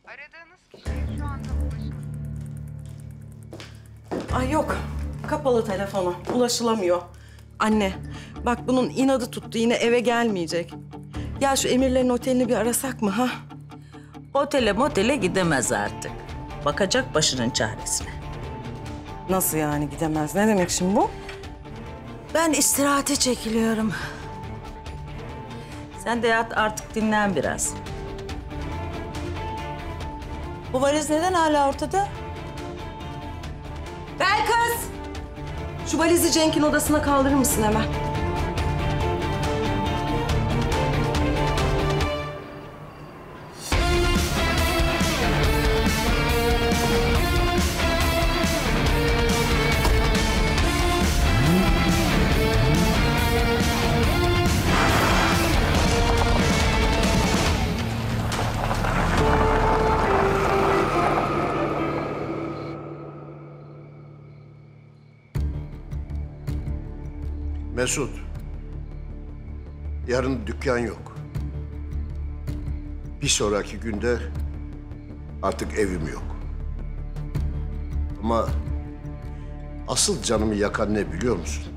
Aradığınız kişiye şu anda ulaşılamıyor. Ay yok, kapalı telefonu, ulaşılamıyor. Anne, bak bunun inadı tuttu, yine eve gelmeyecek. Ya şu Emirlerin otelini bir arasak mı ha? Otele motele gidemez artık. Bakacak başının çaresine. Nasıl yani gidemez? Ne demek şimdi bu? Ben istirahate çekiliyorum. Sen de yat artık, dinlen biraz. Bu valiz neden hala ortada? Belkıs! Şu valizi Cenk'in odasına kaldırır mısın hemen? Mesut, yarın dükkan yok. Bir sonraki günde artık evim yok. Ama asıl canımı yakan ne biliyor musun?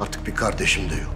Artık bir kardeşim de yok.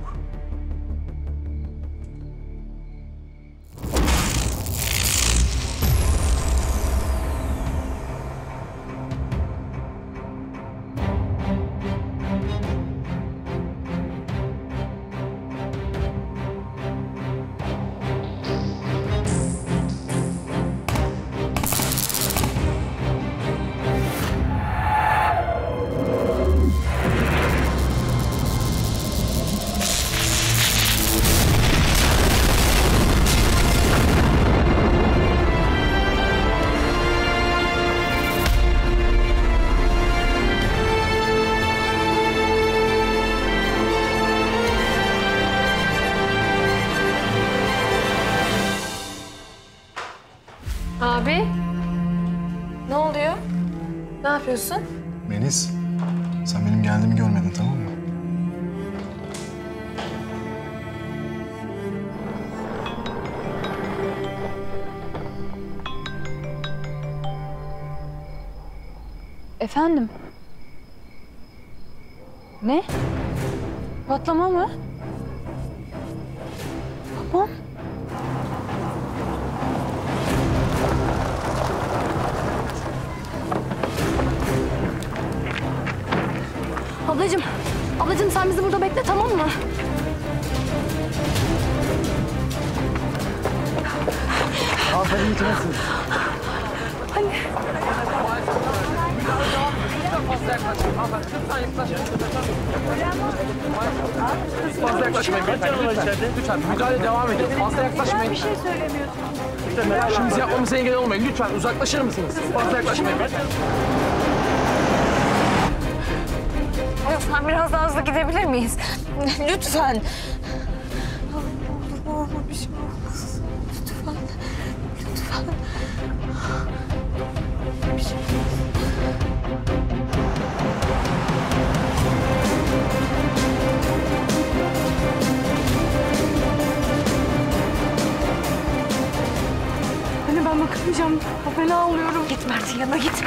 Abi, ne oluyor? Ne yapıyorsun? Melis, sen benim geldiğimi görmedin, tamam mı? Efendim? Ne? Patlama mı? Babam? Ablacığım sen bizi burada bekle, tamam mı? Aferin, iyi nasılsınız? Anne. Fazla yaklaşmayın lütfen. Müdahale devam edin. Fazla yaklaşmayın. Bir şey söylemiyorsun. İşimizi yapmamıza engel olmayın. Lütfen uzaklaşır mısınız? Fazla yaklaşmayın. Lütfen biraz daha hızlı gidebilir miyiz? Lütfen. Ne olur bir şey olmaz. Lütfen. Lütfen. Bir şey Anne ben bakamayacağım. Fena oluyorum. Git Mert'in yanına git.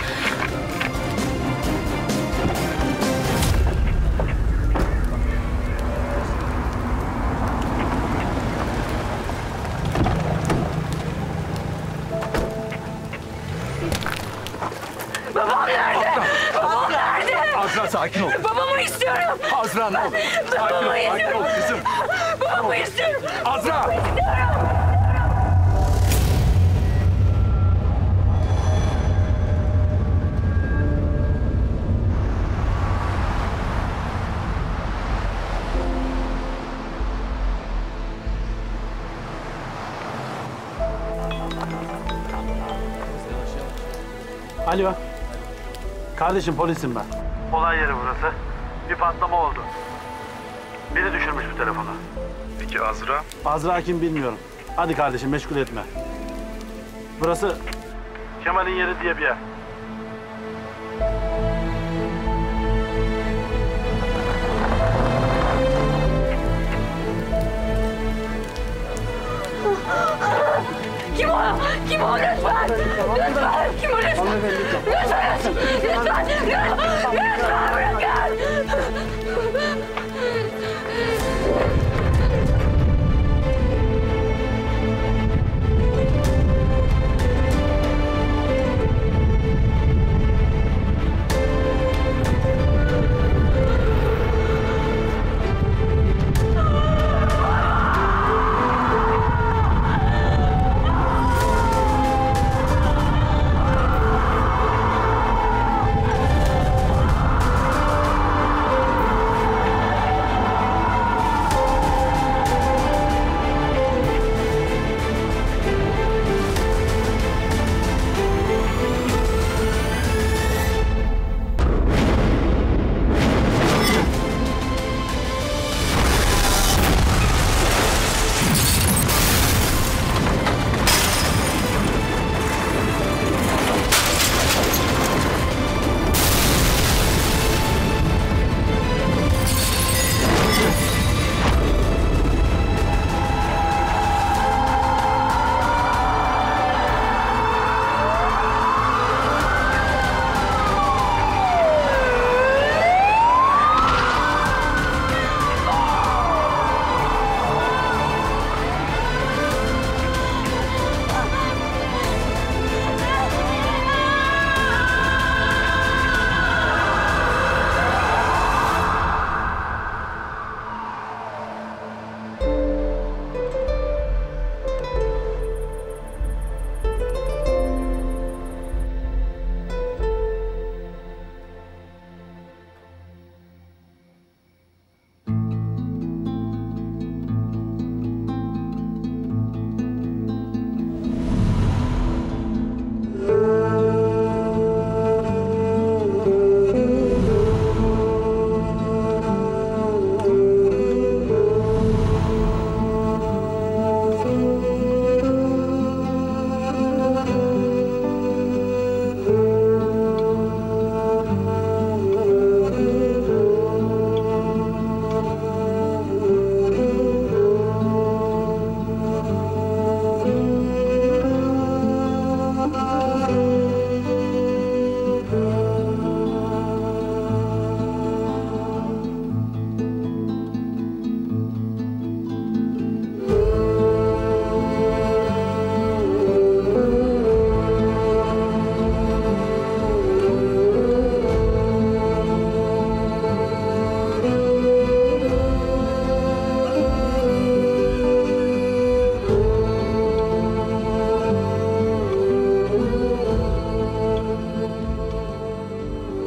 Babam nerede? Babam nerede? Azra sakin ol. Babamı istiyorum. Azra ne olur. Babamı Sakin ol kızım. Babamı istiyorum. Azra. Alo. Kardeşim polisim ben. Olay yeri burası. Bir patlama oldu. Biri düşürmüş bu telefonu. Peki Azra? Azra kim bilmiyorum. Hadi kardeşim meşgul etme. Burası Kemal'in yeri diye bir yer. Kim o lütfen? Lütfen. Kim o lütfen? Lütfen. Lütfen bırakın.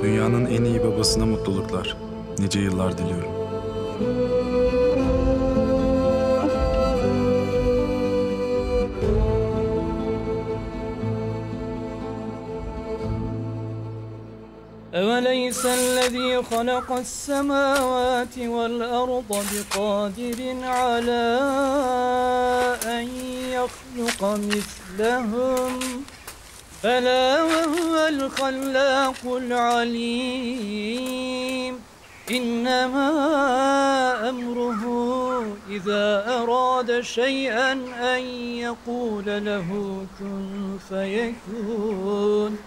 Dünyanın en iyi babasına mutluluklar. Nice yıllar diliyorum. أوليس الذي خلق السماوات والأرض بقادر على أن يخلق مثلهم بلى وهو الخلاق العليم إنما أمره إذا أراد شيئا أن يقول له كن فيكون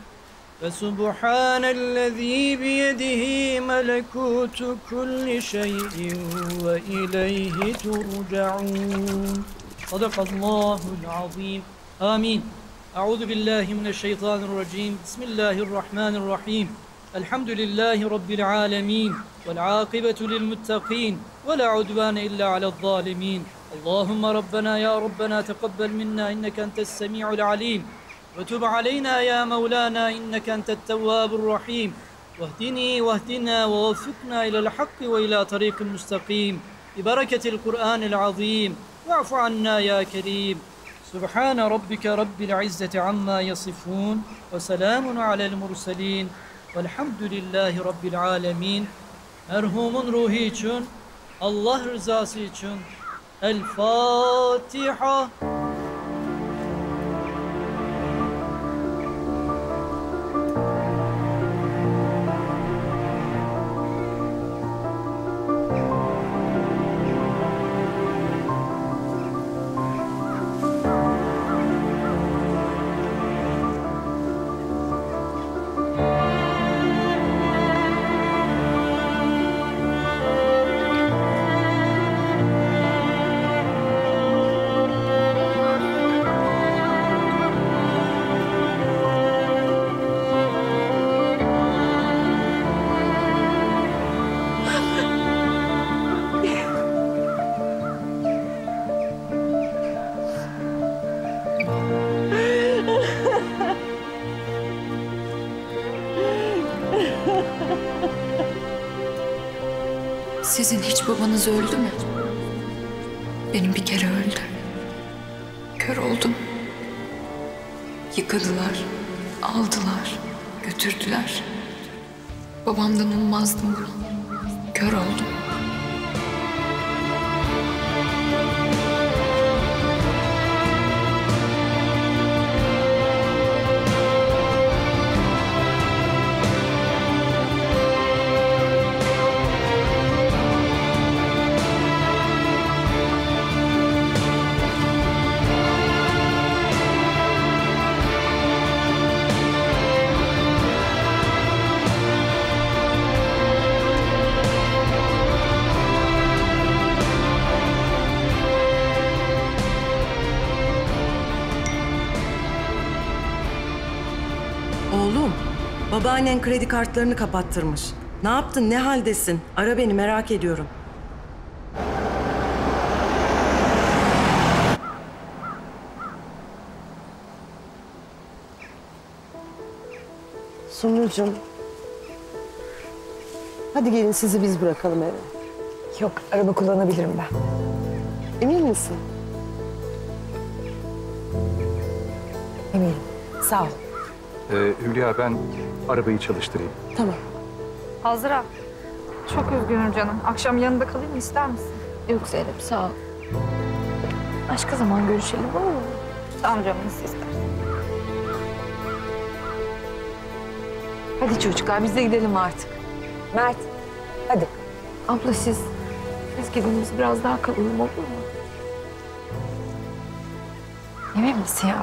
فسبحان الذي بيده ملكوت كل شيء وإليه ترجعون صدق الله العظيم آمين أعوذ بالله من الشيطان الرجيم بسم الله الرحمن الرحيم الحمد لله رب العالمين والعاقبة للمتقين ولا عدوان إلا على الظالمين اللهم ربنا يا ربنا تقبل منا إنك أنت السميع العليم وتب علينا يا مولانا إنك أنت التواب الرحيم واهدنا ووفقنا إلى الحق وإلى طريق مستقيم ببركة القرآن العظيم واعف عنا يا كريم سبحان ربك رب العزة عما يصفون وسلام على المرسلين والحمد لله رب العالمين merhumun ruhu için, Allah rızası için El Fatiha. Sizin hiç babanız öldü mü? Benim bir kere öldü. Kör oldum. Yıkadılar, aldılar, götürdüler. Babamdan ummazdım bunu. Kör oldum. Oğlum, babaannen kredi kartlarını kapattırmış. Ne yaptın, ne haldesin? Ara beni, merak ediyorum. Sumrucuğum. Hadi gelin sizi biz bırakalım eve. Yok, araba kullanabilirim ben. Emin misin? Eminim. Sağ ol. Hülya, ben arabayı çalıştırayım. Tamam. Azra, çok üzgünüm canım. Akşam yanında kalayım mı, ister misin? Yok Zeynep, sağ ol. Başka zaman görüşelim, olur mu? Tamam canım, nasıl istersen. Hadi çocuklar, biz de gidelim artık. Mert, hadi. Abla siz gidin, biz biraz daha kalalım, olur mu? Emin misin ya?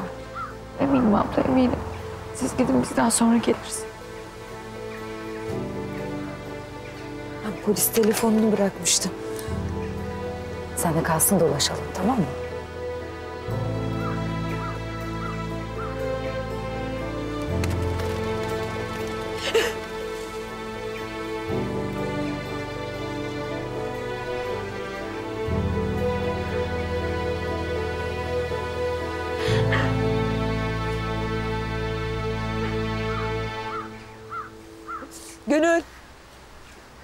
Eminim abla, eminim. Siz gidin, biz daha sonra geliriz. Ben polis telefonunu bırakmıştım. Sen de kalsın, dolaşalım, tamam mı? Gönül.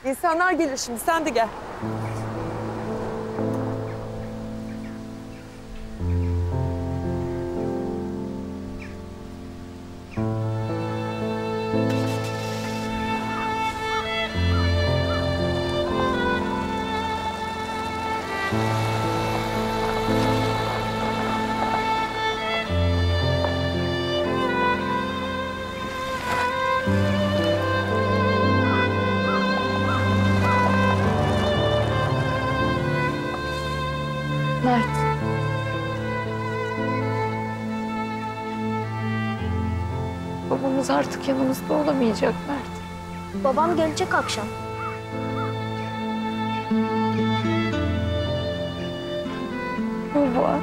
İnsanlar gelir şimdi, sen de gel. Mert. Babamız artık yanımızda olamayacak Mert. Babam gelecek akşam. Baba.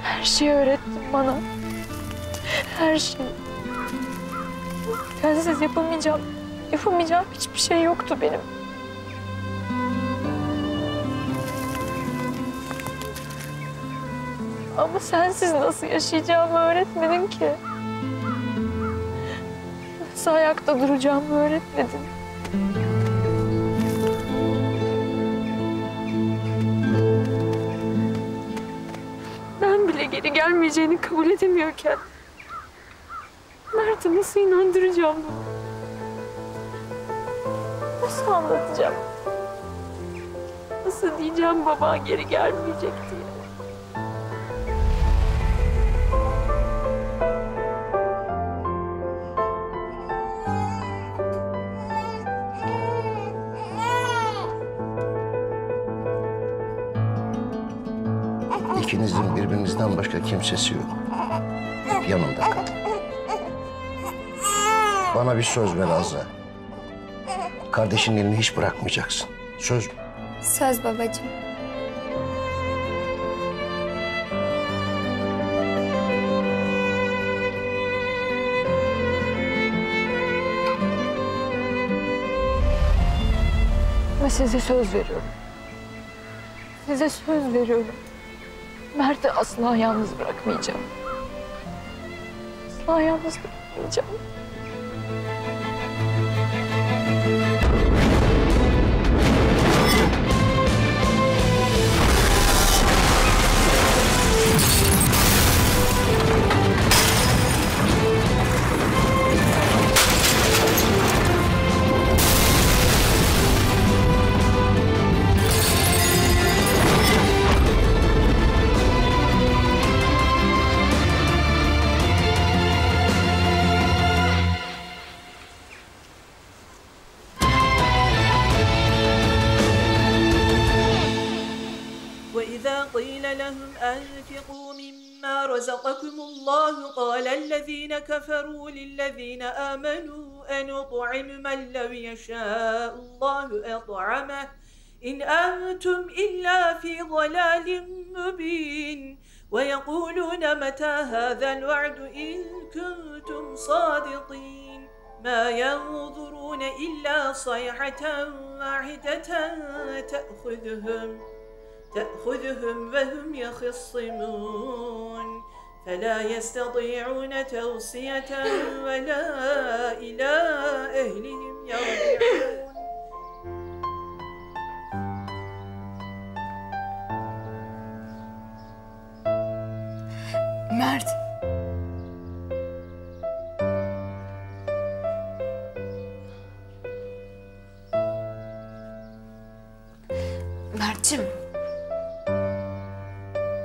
Her şeyi öğrettin bana. Her şey. Sensiz yapamayacağım hiçbir şey yoktu benim. Ama sensiz nasıl yaşayacağımı öğretmedin ki. Nasıl ayakta duracağımı öğretmedin. Ben bile geri gelmeyeceğini kabul edemiyorken Mert'e nasıl inandıracağım bunu? Nasıl anlatacağım? Nasıl diyeceğim baba geri gelmeyecek diye? İkinizin birbirinizden başka kimsesi yok. Yanımda kal. Bana bir söz ver Azra. Kardeşinin elini hiç bırakmayacaksın. Söz mü? Söz babacığım. Ve size söz veriyorum. Size söz veriyorum. Mert'i asla yalnız bırakmayacağım. Asla yalnız bırakmayacağım. وإذا قيل لهم أنفقوا مما رزقكم الله قال الذين كفروا للذين آمنوا أنطعم من لو يشاء الله أطعمه إن أنتم إلا في ضلال مبين ويقولون متى هذا الوعد إن كنتم صادقين ما ينظرون إلا صيحة واحدة تأخذهم وهم يخصمون فلا يستطيعون توصية ولا إلى أهلهم يرجعون. Mert. Mert'cim.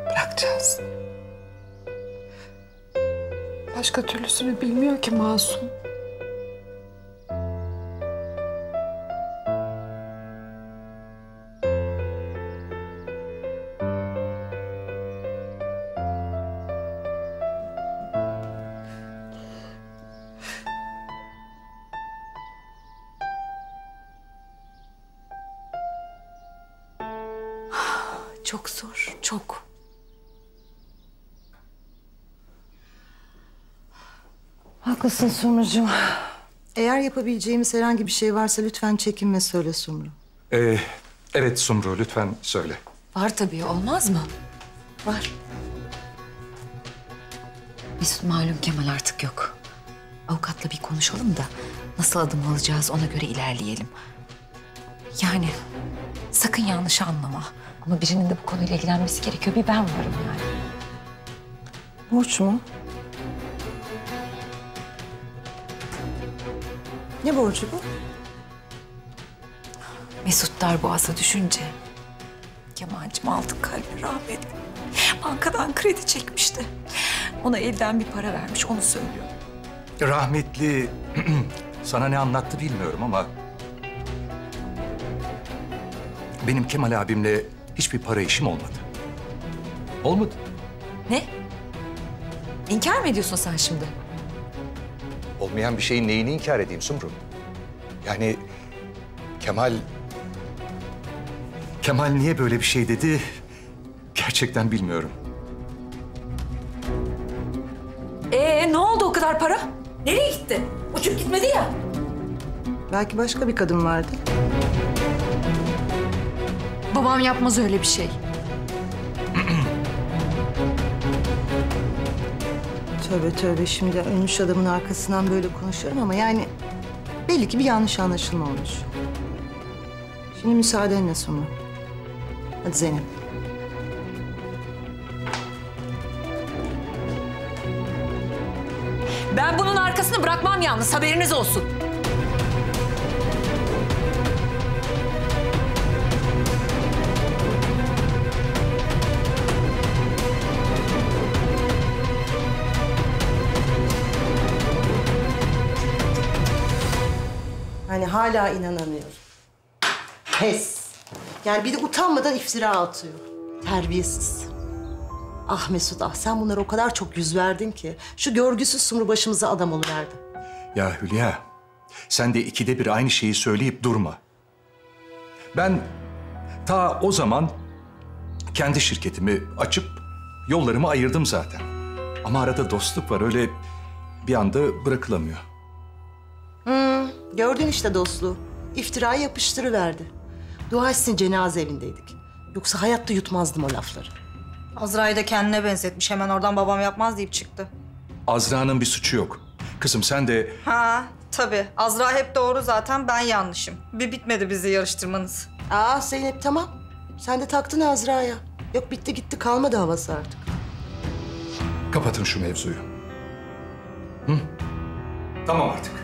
Bırakacağız. Başka türlüsünü bilmiyor ki Masum. Çok zor, çok. Haklısın Sumrucuğum. Eğer yapabileceğimiz herhangi bir şey varsa lütfen çekinme söyle Sumru. Evet Sumru, lütfen söyle. Var tabii, olmaz mı? Var. Mesut malum Kemal artık yok. Avukatla bir konuşalım da nasıl adım alacağız ona göre ilerleyelim. Yani sakın yanlış anlama. Ama birinin de bu konuyla ilgilenmesi gerekiyor. Bir ben varım yani. Burç mu? Ne borcu bu? Mesut darboğaza düşünce Kemal'cim aldı kalbi rahmetli. Bankadan kredi çekmişti. Ona elden bir para vermiş, onu söylüyor. Rahmetli sana ne anlattı bilmiyorum ama benim Kemal abimle hiçbir para işim olmadı. Olmadı. Ne? İnkar mı ediyorsun sen şimdi? Olmayan bir şeyin neyini inkar edeyim Sumru? Yani Kemal niye böyle bir şey dedi gerçekten bilmiyorum. Ne oldu o kadar para? Nereye gitti? Uçup gitmedi ya. Belki başka bir kadın vardı. Babam yapmaz öyle bir şey. Tövbe tövbe, şimdi ölmüş adamın arkasından böyle konuşuyorum ama yani belli ki bir yanlış anlaşılma olmuş. Şimdi müsaadenle Sumru. Hadi Zeynep. Ben bunun arkasını bırakmam yalnız, haberiniz olsun. Hani hala inanamıyorum. Pes. Yani bir de utanmadan iftira atıyor. Terbiyesiz. Ah Mesut ah, sen bunlara o kadar çok yüz verdin ki şu görgüsüz Sumru başımıza adam oluverdi. Ya Hülya, sen de ikide bir aynı şeyi söyleyip durma. Ben ta o zaman kendi şirketimi açıp yollarımı ayırdım zaten. Ama arada dostluk var, öyle bir anda bırakılamıyor. Gördün işte dostluğu. İftirayı yapıştırıverdi. Dua etsin cenaze evindeydik. Yoksa hayatta yutmazdım o lafları. Azra'yı da kendine benzetmiş. Hemen oradan babam yapmaz deyip çıktı. Azra'nın bir suçu yok. Kızım sen de... Ha tabii. Azra hep doğru zaten. Ben yanlışım. Bir bitmedi bizi yarıştırmanız. Zeynep tamam. Sen de taktın Azra'ya. Yok bitti gitti, kalmadı havası artık. Kapatın şu mevzuyu. Hı? Tamam artık.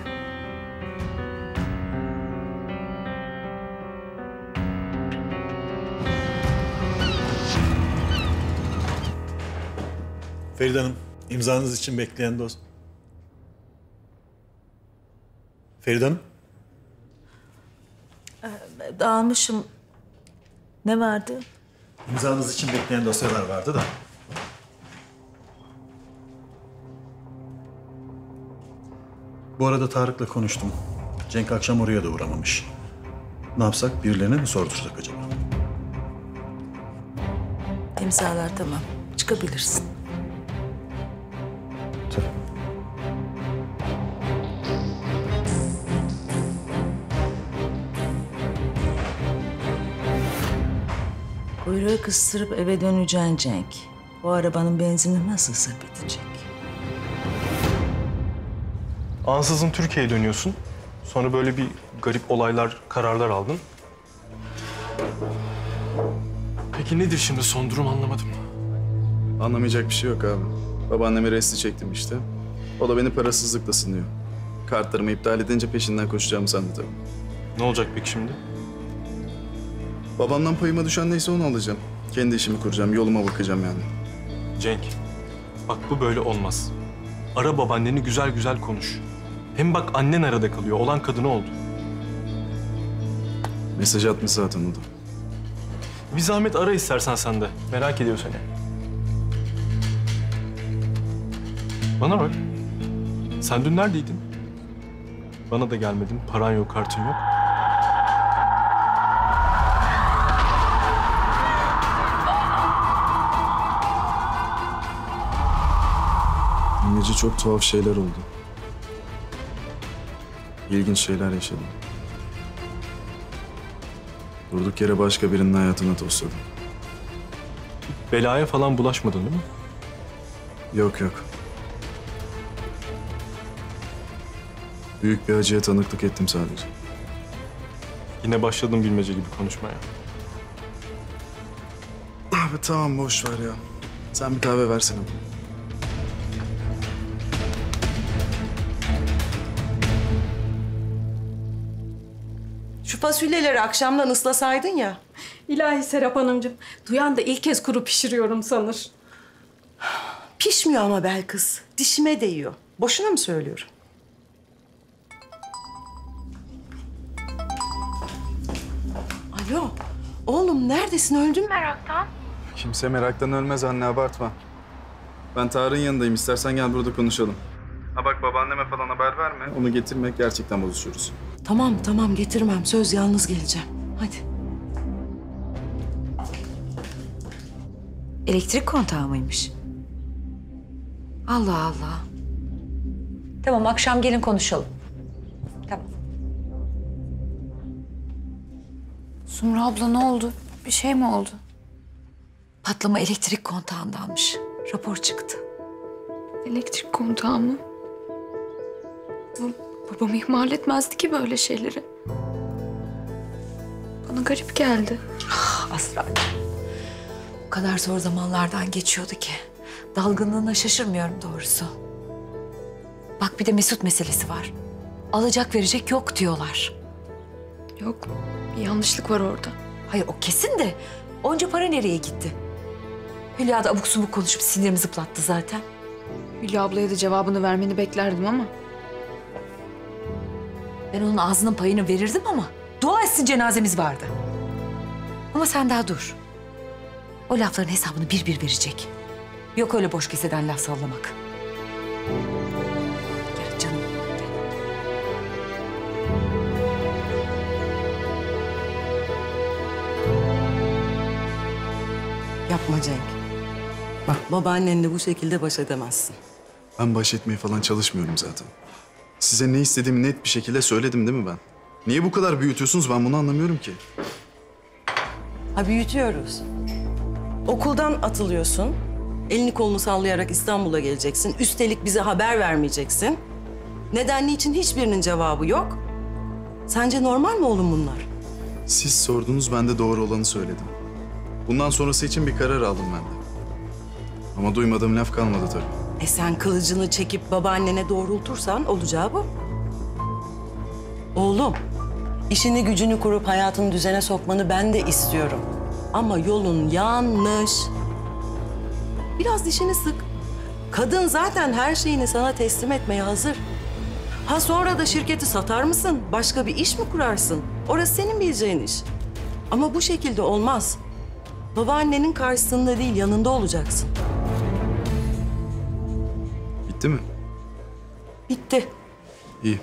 Feride Hanım, imzanız için bekleyen dost. Feride Hanım. Dağılmışım. Ne vardı? İmzanız için bekleyen dosyalar vardı da. Bu arada Tarık'la konuştum. Cenk akşam oraya da uğramamış. Ne yapsak, birilerine mi sordursak acaba? İmzalar tamam. Çıkabilirsin. Kuyruğu kıstırıp eve döneceksin Cenk. Bu arabanın benzini nasılsa bitecek. Ansızın Türkiye'ye dönüyorsun. Sonra böyle bir garip olaylar, kararlar aldın. Peki nedir şimdi son durum anlamadım. Anlamayacak bir şey yok abi. Babaanneme resti çektim işte. O da beni parasızlıkla sınıyor. Kartlarımı iptal edince peşinden koşacağımı sandı tabii. Ne olacak peki şimdi? Babamdan payıma düşen neyse onu alacağım. Kendi işimi kuracağım, yoluma bakacağım yani. Cenk, bak bu böyle olmaz. Ara babaanneni güzel güzel konuş. Hem bak annen arada kalıyor, olan kadını oldu. Mesaj atmış zaten o da. Bir zahmet ara istersen sen de. Merak ediyor seni. Bana bak. Sen dün neredeydin? Bana da gelmedin. Paran yok, kartın yok. Dün gece çok tuhaf şeyler oldu. İlginç şeyler yaşadım. Durduk yere başka birinin hayatına tosladım. Belaya falan bulaşmadın değil mi? Yok yok. Büyük bir acıya tanıklık ettim sadece. Yine başladım bilmece gibi konuşmaya. Abi tamam boş ver ya. Sen bir kahve versene. Şu fasulyeleri akşamdan ıslasaydın ya. İlahi Serap Hanımcığım. Duyan da ilk kez kuru pişiriyorum sanır. Pişmiyor ama Belkıs. Dişime değiyor. Boşuna mı söylüyorum? Alo. Oğlum neredesin? Öldün mü meraktan? Kimse meraktan ölmez anne, abartma. Ben Tarık'ın yanındayım. İstersen gel burada konuşalım. Ha bak, babaanneme falan haber verme. Onu getirmek, gerçekten bozuşuruz. Tamam getirmem. Söz yalnız geleceğim. Hadi. Elektrik kontağı mıymış? Allah Allah. Tamam, akşam gelin konuşalım. Tamam. Sumru abla ne oldu? Bir şey mi oldu? Patlama elektrik kontağındanmış. Rapor çıktı. Elektrik kontağı mı? Babam ihmal etmezdi ki böyle şeyleri. Bana garip geldi. Asra'cığım. O kadar zor zamanlardan geçiyordu ki. Dalgınlığına şaşırmıyorum doğrusu. Bak bir de Mesut meselesi var. Alacak verecek yok diyorlar. Yok, bir yanlışlık var orada. Hayır o kesin de onca para nereye gitti? Hülya da abuk subuk konuşup sinirimi zıplattı zaten. Hülya ablaya da cevabını vermeni beklerdim ama. Ben onun ağzının payını verirdim ama dua etsin cenazemiz vardı. Ama sen daha dur. O lafların hesabını bir bir verecek. Yok öyle boş keseden laf sallamak. Gel canım. Yapma Cenk. Bak babaannenle bu şekilde baş edemezsin. Ben baş etmeye falan çalışmıyorum zaten. Size ne istediğimi net bir şekilde söyledim değil mi ben? Niye bu kadar büyütüyorsunuz, ben bunu anlamıyorum ki. Ha büyütüyoruz. Okuldan atılıyorsun. Elini kolunu sallayarak İstanbul'a geleceksin. Üstelik bize haber vermeyeceksin. Neden, niçin hiçbirinin cevabı yok. Sence normal mi oğlum bunlar? Siz sordunuz, ben de doğru olanı söyledim. Bundan sonrası için bir karar aldım ben de. Ama duymadığım laf kalmadı tabii. Sen kılıcını çekip babaannene doğrultursan olacağı bu. Oğlum, işini gücünü kurup hayatını düzene sokmanı ben de istiyorum. Ama yolun yanlış. Biraz dişini sık. Kadın zaten her şeyini sana teslim etmeye hazır. Ha sonra da şirketi satar mısın? Başka bir iş mi kurarsın? Orası senin bileceğin iş. Ama bu şekilde olmaz. Babaannenin karşısında değil, yanında olacaksın. Bitti mi? Bitti. İyi.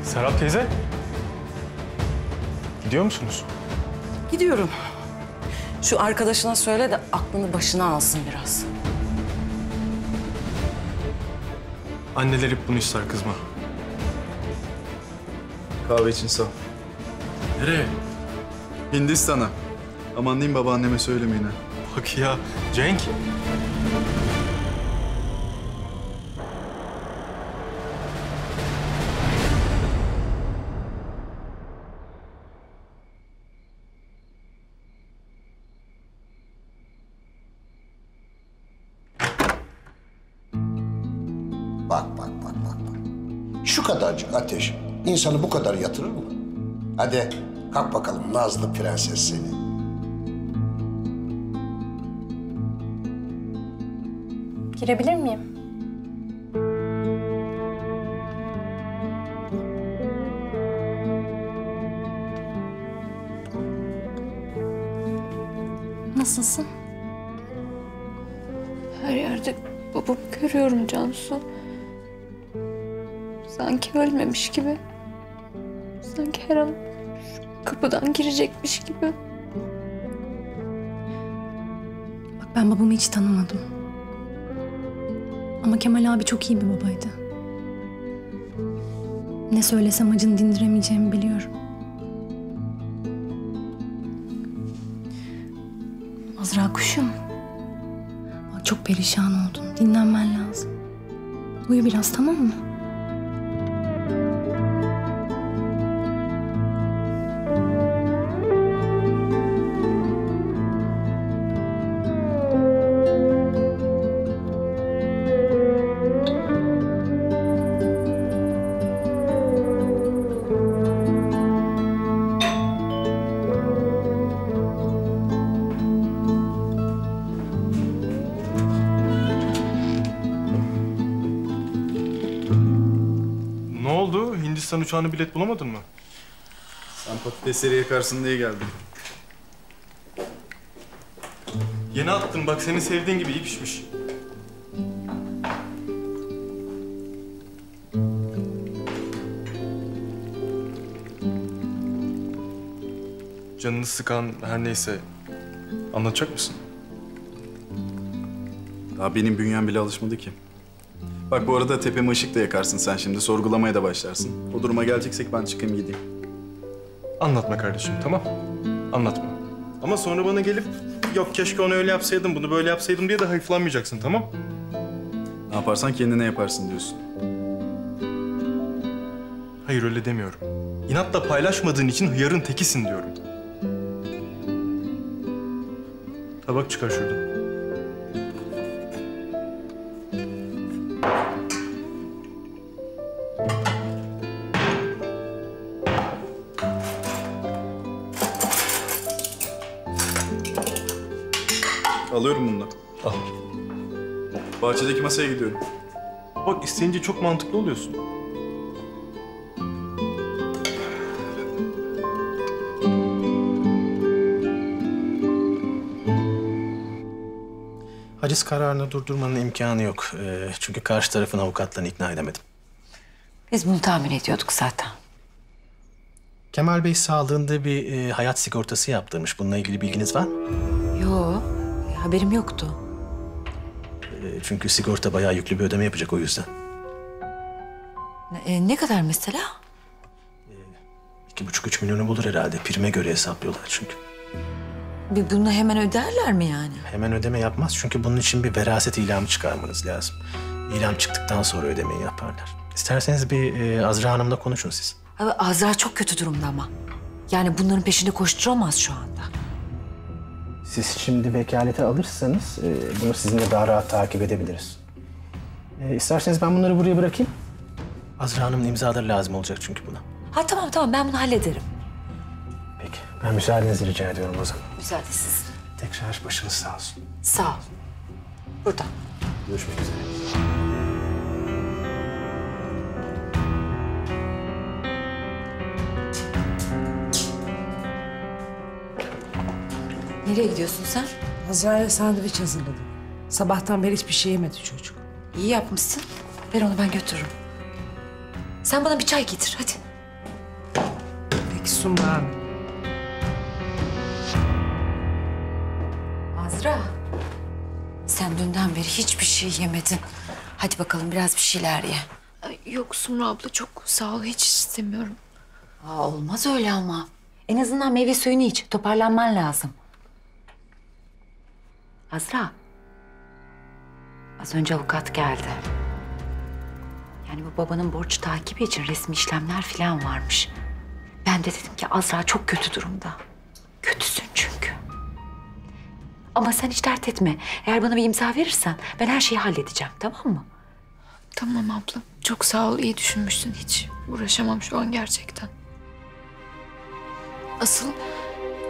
Serap teyze. Gidiyor musunuz? Gidiyorum. Şu arkadaşına söyle de aklını başına alsın biraz. Anneler hep bunu ister kızma. Kahve için sağ ol. Nereye? Hindistan'a. Aman diyeyim babaanneme söylemeyin ha. Bak ya Cenk. Bak. Şu kadarcık ateş insanı bu kadar yatırır mı? Hadi kalk bakalım Nazlı prenses seni. Girebilir miyim? Nasılsın? Her yerde babamı görüyorum Cansu. Sanki ölmemiş gibi. Sanki her an şu kapıdan girecekmiş gibi. Bak ben babamı hiç tanımadım. Ama Kemal abi çok iyi bir babaydı. Ne söylesem acını dindiremeyeceğimi biliyorum. Azra kuşum. Bak çok perişan oldun. Dinlenmen lazım. Uyu biraz, tamam mı? Ne oldu? Hindistan uçağına bilet bulamadın mı? Sen patatesleri yakarsın diye geldim. Yeni attım bak, senin sevdiğin gibi iyi pişmiş. Canını sıkan her neyse anlatacak mısın? Daha benim bünyem bile alışmadı ki. Bak bu arada tepeme ışık da yakarsın sen şimdi. Sorgulamaya da başlarsın. O duruma geleceksek ben çıkayım gideyim. Anlatma kardeşim, tamam? Anlatma. Ama sonra bana gelip yok keşke onu öyle yapsaydım, bunu böyle yapsaydım diye de hayıflanmayacaksın, tamam? Ne yaparsan kendine yaparsın diyorsun. Hayır öyle demiyorum. İnatla paylaşmadığın için hıyarın tekisin diyorum. Tabak çıkar şuradan. Alıyorum bunu da. Al. Bahçedeki masaya gidiyorum. Bak isteyince çok mantıklı oluyorsun. Haciz kararını durdurmanın imkanı yok. Çünkü karşı tarafın avukatlarını ikna edemedim. Biz bunu tahmin ediyorduk zaten. Kemal Bey sağlığında bir hayat sigortası yaptırmış. Bununla ilgili bilginiz var mı? Yo, haberim yoktu. Çünkü sigorta bayağı yüklü bir ödeme yapacak o yüzden. Ne kadar mesela? 2,5-3 milyonu bulur herhalde. Prime göre hesaplıyorlar çünkü. Bunu hemen öderler mi yani? Hemen ödeme yapmaz çünkü bunun için bir veraset ilamı çıkarmanız lazım. İlam çıktıktan sonra ödemeyi yaparlar. İsterseniz bir Azra Hanım'la konuşun siz. Abi Azra çok kötü durumda ama. Yani bunların peşinde koşturamaz şu anda. Siz şimdi vekalete alırsanız bunu sizinle daha rahat takip edebiliriz. İsterseniz ben bunları buraya bırakayım. Azra Hanım'ın imzaları lazım olacak çünkü buna. Ha tamam ben bunu hallederim. Peki ben müsaadenizi rica ediyorum o zaman. Müsaadesiz. Tekrar başınız sağ olsun. Sağ ol. Burada. Görüşmek üzere. Nereye gidiyorsun sen? Azra'ya sandviç hazırladım. Sabahtan beri hiçbir şey yemedi çocuk. İyi yapmışsın. Ver onu, ben götürürüm. Sen bana bir çay getir hadi. Peki Sumru Hanım. Azra. Sen dünden beri hiçbir şey yemedin. Hadi bakalım biraz bir şeyler ye. Yok Sumru abla, çok sağ ol, hiç istemiyorum. Olmaz öyle ama. En azından meyve suyunu iç. Toparlanman lazım. Azra. Az önce avukat geldi. Yani bu babanın borç takibi için resmi işlemler falan varmış. Ben de dedim ki Azra çok kötü durumda. Kötüsün çünkü. Ama sen hiç dert etme. Eğer bana bir imza verirsen ben her şeyi halledeceğim, tamam mı? Tamam abla. Çok sağ ol, iyi düşünmüşsün. Hiç uğraşamam şu an gerçekten. Asıl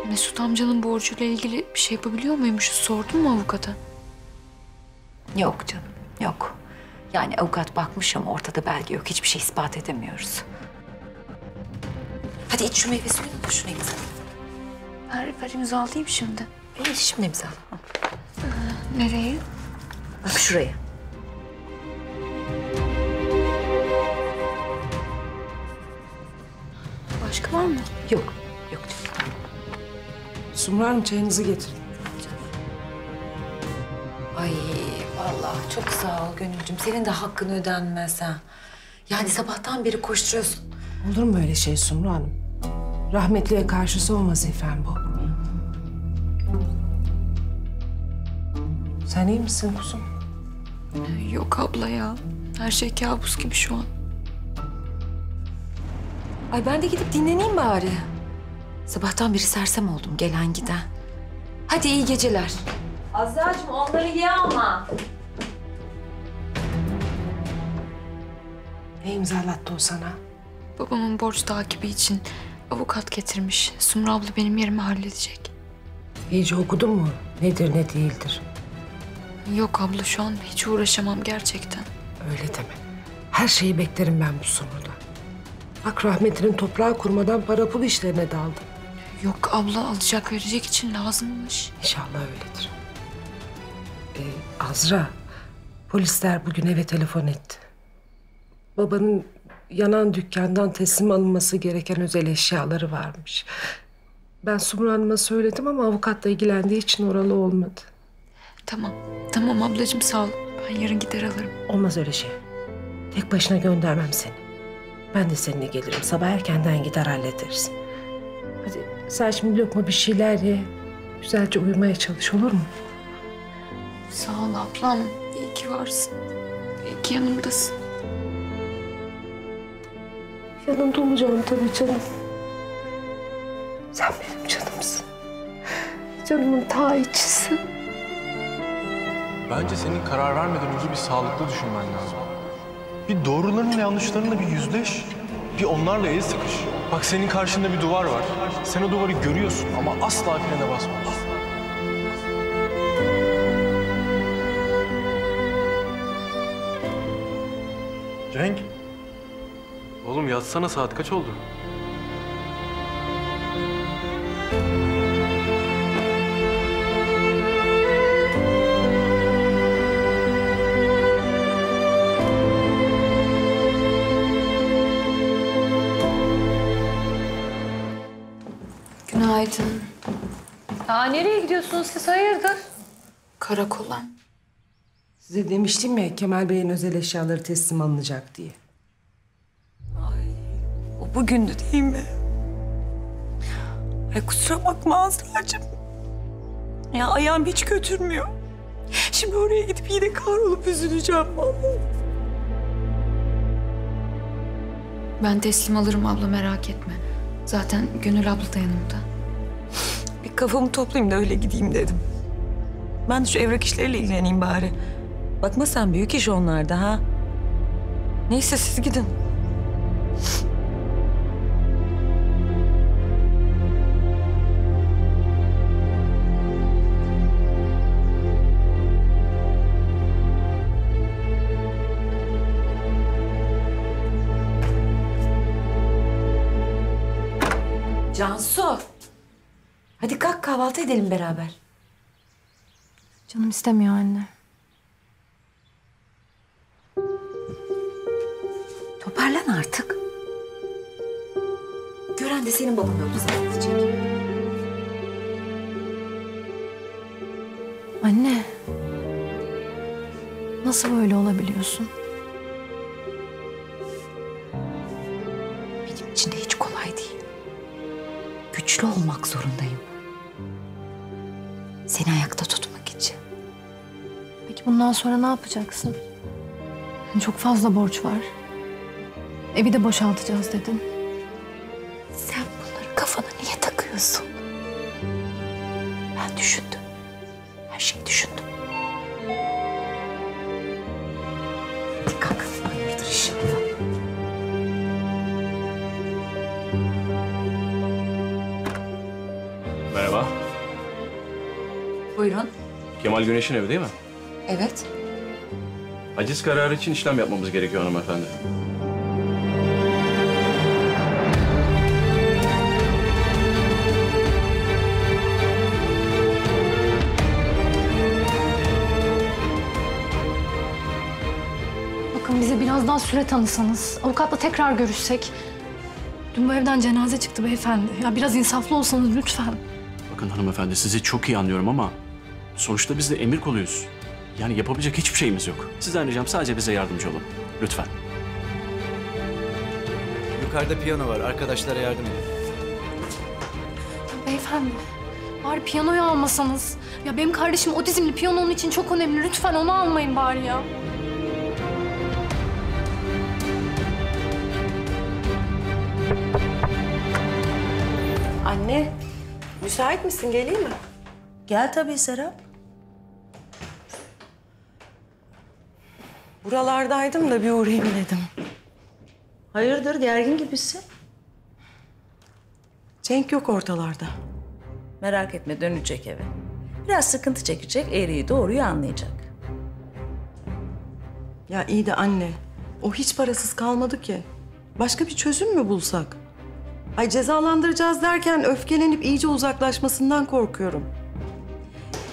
Mesut amcanın borcuyla ilgili bir şey yapabiliyor muymuşuz? Sordun mu avukata? Yok canım, yok. Yani avukat bakmış ama ortada belge yok. Hiçbir şey ispat edemiyoruz. Hadi iç şu meyve suyunu da şunu imzala. Ver imzalayayım şimdi. Şimdi imzala. Nereye? Bak şuraya. Başka var mı? Yok, yok canım. Sumru Hanım çayınızı getirin. Ay vallahi çok sağ ol Gönülcüm. Senin de hakkın ödenmez ha. Yani sabahtan beri koşturuyorsun. Olur mu öyle şey Sumru Hanım? Rahmetliye karşı son vazifem bu. Sen iyi misin kuzum? Yok abla ya. Her şey kabus gibi şu an. Ay ben de gidip dinleneyim bari. Sabahtan beri sersem oldum gelen giden. Hadi iyi geceler. Azra'cığım onları ye ama. Ne imzalattı o sana? Babamın borç takibi için avukat getirmiş. Sumru abla benim yerime halledecek. İyice okudun mu? Nedir ne değildir? Yok abla, şu an hiç uğraşamam gerçekten. Öyle deme. Her şeyi beklerim ben bu Sumru'da. Bak rahmetlinin toprağı kurmadan para pul işlerine daldı. Yok abla, alacak verecek için lazımmış. İnşallah öyledir. Azra, polisler bugün eve telefon etti. Babanın yanan dükkandan teslim alınması gereken özel eşyaları varmış. Ben Sumru Hanım'a söyledim ama avukatla ilgilendiği için oralı olmadı. Tamam, tamam ablacığım sağ ol. Ben yarın gider alırım. Olmaz öyle şey. Tek başına göndermem seni. Ben de seninle gelirim. Sabah erkenden gider hallederiz. Hadi sen şimdi lokma bir şeyler ye. Güzelce uyumaya çalış, olur mu? Sağ ol ablam. İyi ki varsın. İyi ki yanımdasın. Yanında olacağım tabii canım. Sen benim canımsın. Canımın ta içisin. Bence senin karar vermeden önce bir sağlıklı düşünmen lazım. Bir doğrularınla yanlışlarınla bir yüzleş. Bir onlarla el sıkış. Bak senin karşında bir duvar var. Sen o duvarı görüyorsun ama asla frene basmıyorsun. Cenk. Oğlum yatsana, saat kaç oldu? Günaydın. Nereye gidiyorsunuz siz, hayırdır? Karakola. Size demiştim ya Kemal Bey'in özel eşyaları teslim alınacak diye. O bugündü değil mi? Ay kusura bakma Azra'cığım. Ya ayağım hiç götürmüyor. Şimdi oraya gidip yine kahrolup üzüleceğim vallahi. Ben teslim alırım abla, merak etme. Zaten Gönül abla da yanımda. Bir kafamı toplayayım da öyle gideyim dedim. Ben de şu evrak işleriyle ilgileneyim bari. Bakma sen, büyük iş onlarda ha. Neyse siz gidin. Cansu. Hadi kalk kahvaltı edelim beraber. Canım istemiyor anne. Toparlan artık. Gören de senin baban oldu zannedecek. Anne. Nasıl böyle olabiliyorsun? Benim için de hiç kolay değil. Güçlü olmak zorundayım. Seni ayakta tutmak için. Peki bundan sonra ne yapacaksın? Çok fazla borç var. Evi de boşaltacağız dedin. Sen bunları kafana niye takıyorsun? Ben düşündüm. Her şeyi düşündüm. Hadi kalk. Hayırdır inşallah. Merhaba. Buyurun. Kemal Güneş'in evi değil mi? Evet. Haciz kararı için işlem yapmamız gerekiyor hanımefendi. Bakın bize biraz daha süre tanısanız, avukatla tekrar görüşsek. Dün bu evden cenaze çıktı beyefendi. Ya biraz insaflı olsanız lütfen. Bakın hanımefendi sizi çok iyi anlıyorum ama sonuçta biz de emir kuluyuz. Yani yapabilecek hiçbir şeyimiz yok. Sizden ricam sadece bize yardımcı olun. Lütfen. Yukarıda piyano var. Arkadaşlara yardım edin. Beyefendi, bari piyanoyu almasanız. Ya benim kardeşim otizmli, piyano onun için çok önemli. Lütfen onu almayın bari ya. Anne, müsait misin? Geleyim mi? Gel tabii Serap. Buralardaydım da bir uğrayayım dedim. Hayırdır, gergin gibisin? Cenk yok ortalarda. Merak etme, dönecek eve. Biraz sıkıntı çekecek, eğriyi doğruyu anlayacak. Ya iyi de anne, o hiç parasız kalmadı ki. Başka bir çözüm mü bulsak? Ay cezalandıracağız derken öfkelenip iyice uzaklaşmasından korkuyorum.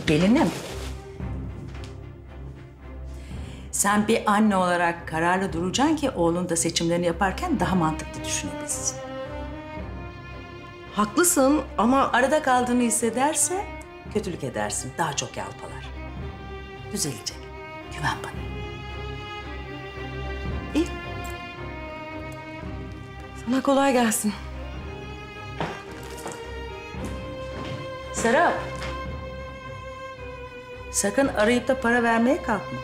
Gelinim. Sen bir anne olarak kararlı duracaksın ki oğlun da seçimlerini yaparken daha mantıklı düşünebilsin. Haklısın ama... Arada kaldığını hissederse kötülük edersin. Daha çok yalpalar. Düzelecek. Güven bana. İyi. Sana kolay gelsin. Serap. Sakın arayıp da para vermeye kalkma.